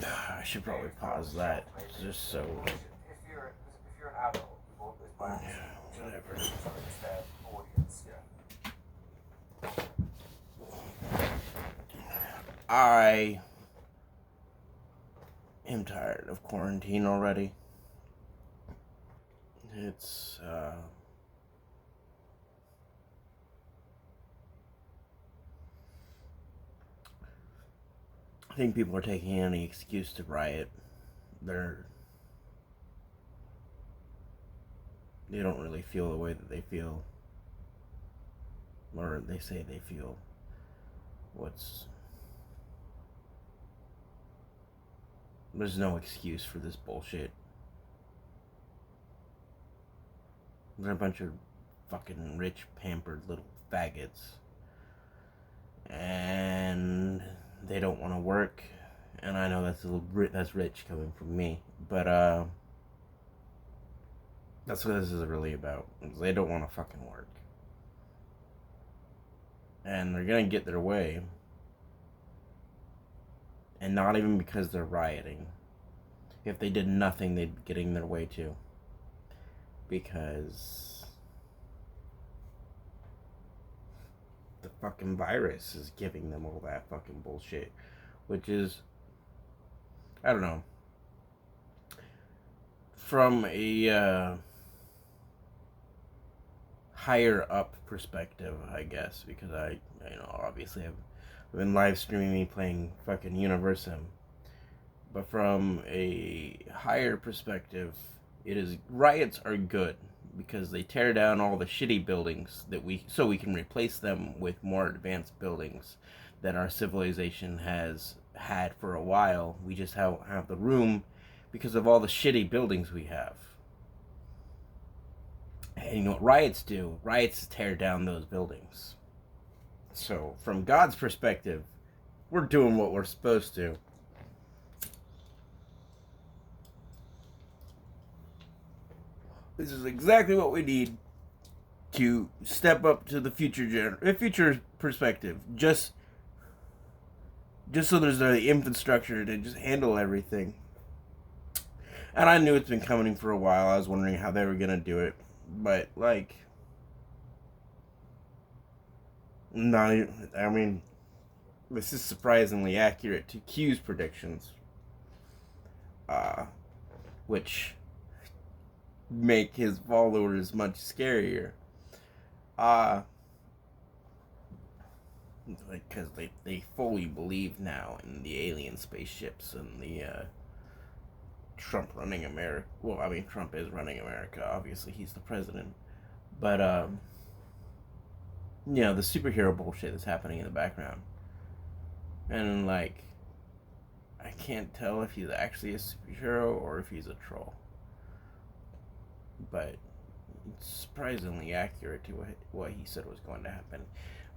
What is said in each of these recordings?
I should probably pause that just so. Whatever. I am tired of quarantine already. It's I think people are taking any excuse to riot. They're they don't really feel the way that they feel, or they say they feel. What's There's no excuse for this bullshit. They're a bunch of fucking rich, pampered little faggots, and they don't want to work. And I know that's rich coming from me, but that's what this is really about. They don't want to fucking work, and they're gonna get their way, and not even because they're rioting. If they did nothing, they'd be getting their way too, because the fucking virus is giving them all that fucking bullshit, which is, I don't know, from a higher up perspective, I guess, because obviously I've been live streaming me playing fucking Universum, but from a higher perspective, riots are good because they tear down all the shitty buildings so we can replace them with more advanced buildings that our civilization has had for a while. We just don't have the room because of all the shitty buildings we have. And you know what riots do? Riots tear down those buildings. So, from God's perspective, we're doing what we're supposed to. This is exactly what we need to step up to the future perspective. Just so there's the infrastructure to just handle everything. And I knew it's been coming for a while. I was wondering how they were gonna do it, but no, I mean, this is surprisingly accurate to Q's predictions, which make his followers much scarier. Because they fully believe now in the alien spaceships and the Trump running America. Well, I mean, Trump is running America. Obviously, he's the president. But the superhero bullshit that's happening in the background, and I can't tell if he's actually a superhero or if he's a troll. But it's surprisingly accurate to what he said was going to happen.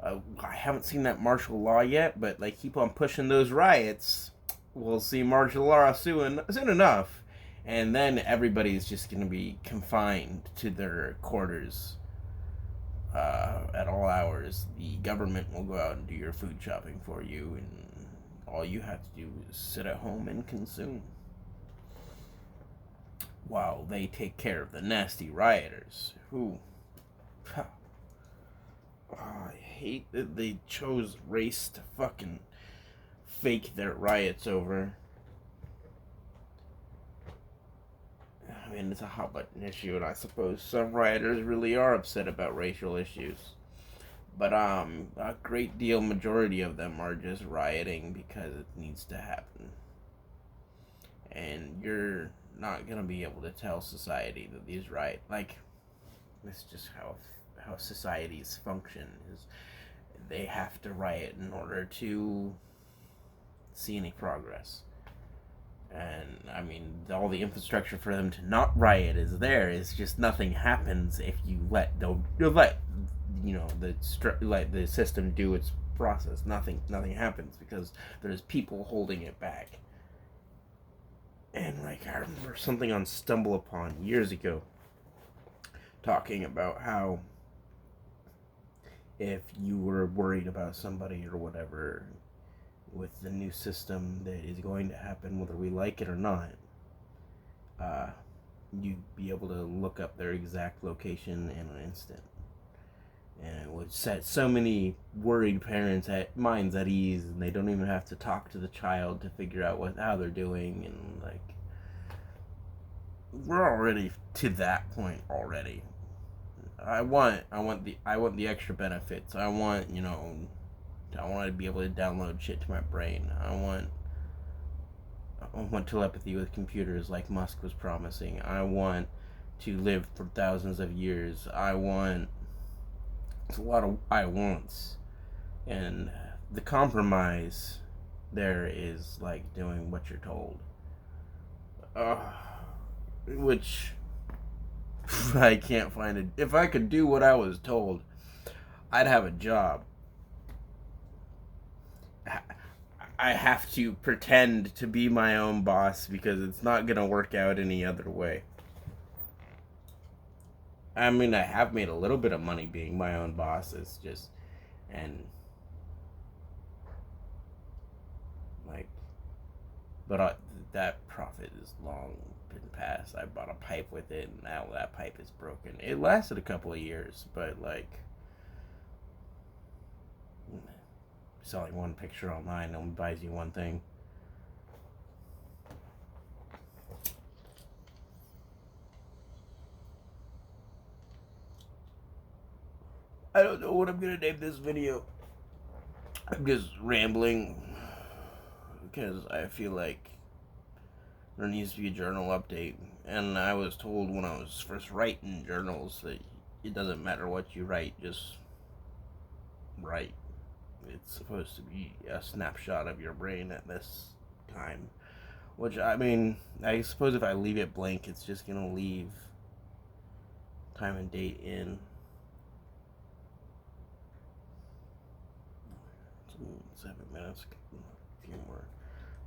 I haven't seen that martial law yet, but keep on pushing those riots. We'll see martial law soon enough, and then everybody's just going to be confined to their quarters at all hours. The government will go out and do your food shopping for you, and all you have to do is sit at home and consume, while they take care of the nasty rioters who I hate that they chose race to fucking fake their riots over. I mean, it's a hot button issue, and I suppose some rioters really are upset about racial issues. But a great majority of them are just rioting because it needs to happen. And you're not gonna be able to tell society that these that's just how societies function, is they have to riot in order to see any progress. And I mean, all the infrastructure for them to not riot is there. It's just nothing happens if you let the system do its process. Nothing happens because there's people holding it back. And I remember something on Stumble Upon years ago, talking about how if you were worried about somebody or whatever, with the new system that is going to happen, whether we like it or not, you'd be able to look up their exact location in an instant. And it would set so many worried parents at minds at ease, and they don't even have to talk to the child to figure out how they're doing. And like, we're already to that point already. I want the extra benefits. I want to be able to download shit to my brain. I want telepathy with computers like Musk was promising. I want to live for thousands of years. It's a lot of I wants. And the compromise there is like doing what you're told. Which I can't find it. If I could do what I was told, I'd have a job. I have to pretend to be my own boss because it's not going to work out any other way. I mean, I have made a little bit of money being my own boss. It's just, and like, but that profit is long been past. I bought a pipe with it, and now that pipe is broken. It lasted a couple of years, but like, selling one picture online only buys you one thing. I don't know what I'm gonna name this video. I'm just rambling because I feel like there needs to be a journal update. And I was told when I was first writing journals that it doesn't matter what you write, just write. It's supposed to be a snapshot of your brain at this time. Which, I mean, I suppose if I leave it blank, it's just gonna leave time and date in. 7 minutes, a few more.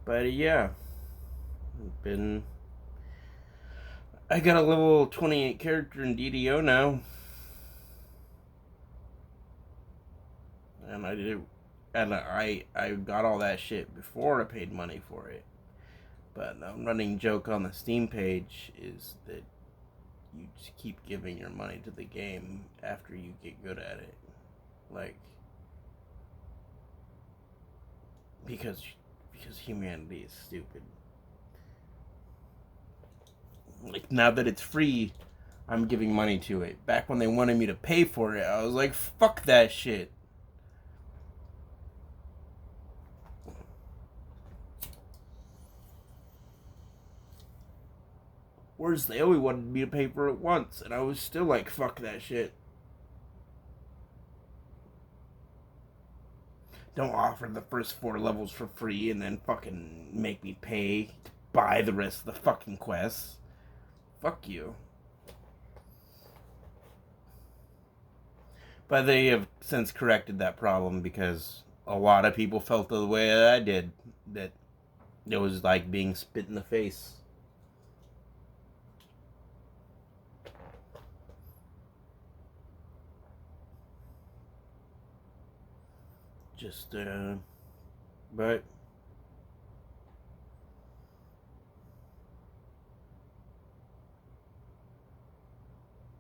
But yeah, I got a level 28 character in DDO now. And I got all that shit before I paid money for it. But the running joke on the Steam page is that you just keep giving your money to the game after you get good at it. Like, because humanity is stupid. Like, now that it's free, I'm giving money to it. Back when they wanted me to pay for it, I was like, fuck that shit. Whereas they only wanted me to pay for it once, and I was still like, fuck that shit. Don't offer the first 4 levels for free and then fucking make me pay to buy the rest of the fucking quests. Fuck you. But they have since corrected that problem because a lot of people felt the way that I did. That it was like being spit in the face. But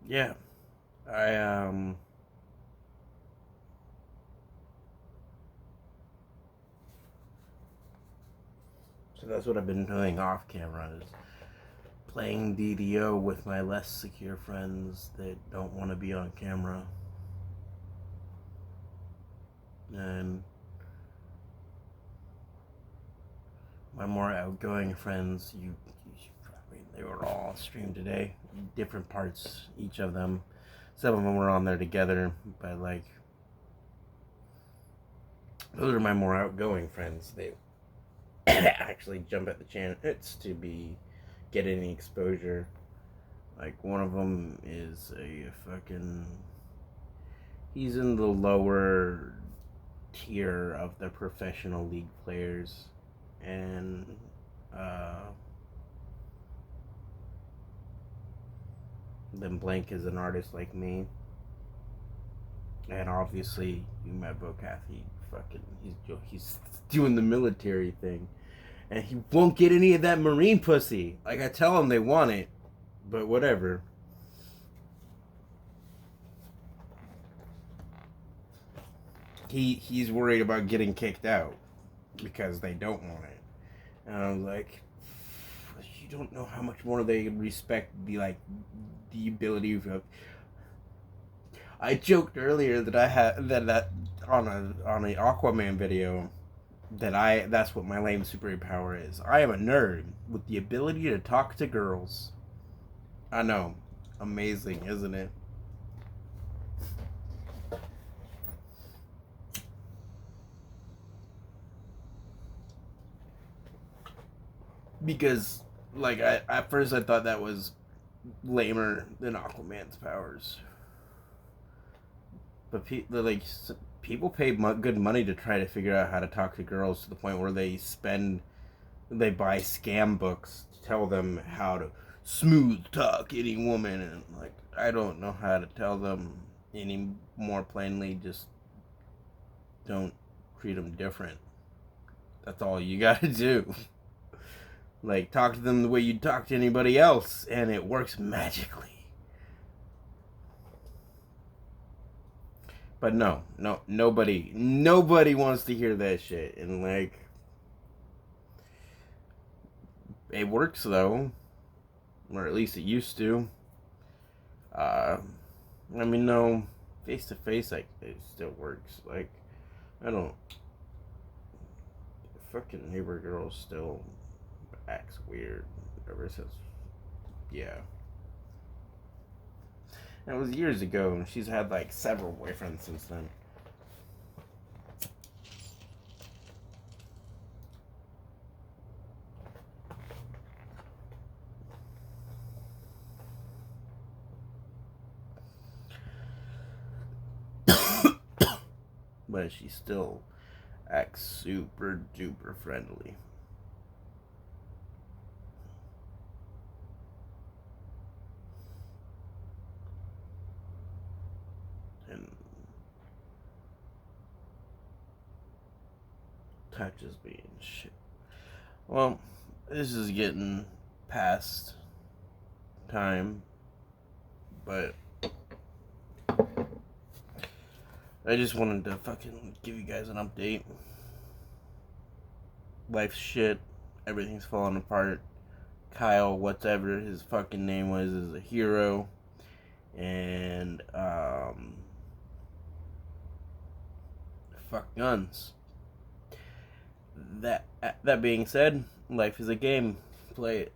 yeah, so that's what I've been doing off camera, is playing DDO with my less secure friends that don't want to be on camera. And my more outgoing friends, they were all streamed today. Different parts, each of them. Some of them were on there together, but like, those are my more outgoing friends. They actually jump at the chance to get any exposure. Like, one of them is he's in the lower tier of the professional league players, and then Blank is an artist like me, and obviously you met Vocath. he's doing the military thing, and he won't get any of that Marine pussy. Like, I tell him they want it, but whatever. He's worried about getting kicked out because they don't want it. And I was like, you don't know how much more they respect the ability of. I joked earlier that I had that on a Aquaman video that's what my lame superpower is. I am a nerd with the ability to talk to girls. I know, amazing, isn't it? Because at first I thought that was lamer than Aquaman's powers, but people pay good money to try to figure out how to talk to girls to the point where they buy scam books to tell them how to smooth talk any woman, and I don't know how to tell them any more plainly. Just don't treat them different. That's all you gotta do. Talk to them the way you'd talk to anybody else, and it works magically. But no, nobody wants to hear that shit, and it works though, or at least it used to. No, face to face, it still works. I don't. Fucking neighbor girl still acts weird ever since. Yeah. That was years ago, and she's had several boyfriends since then. But she still acts super duper friendly. And touches me and shit. Well, this is getting past time, but I just wanted to fucking give you guys an update. Life's shit. Everything's falling apart. Kyle, whatever his fucking name was, is a hero. And, fuck guns. That being said, life is a game. Play it.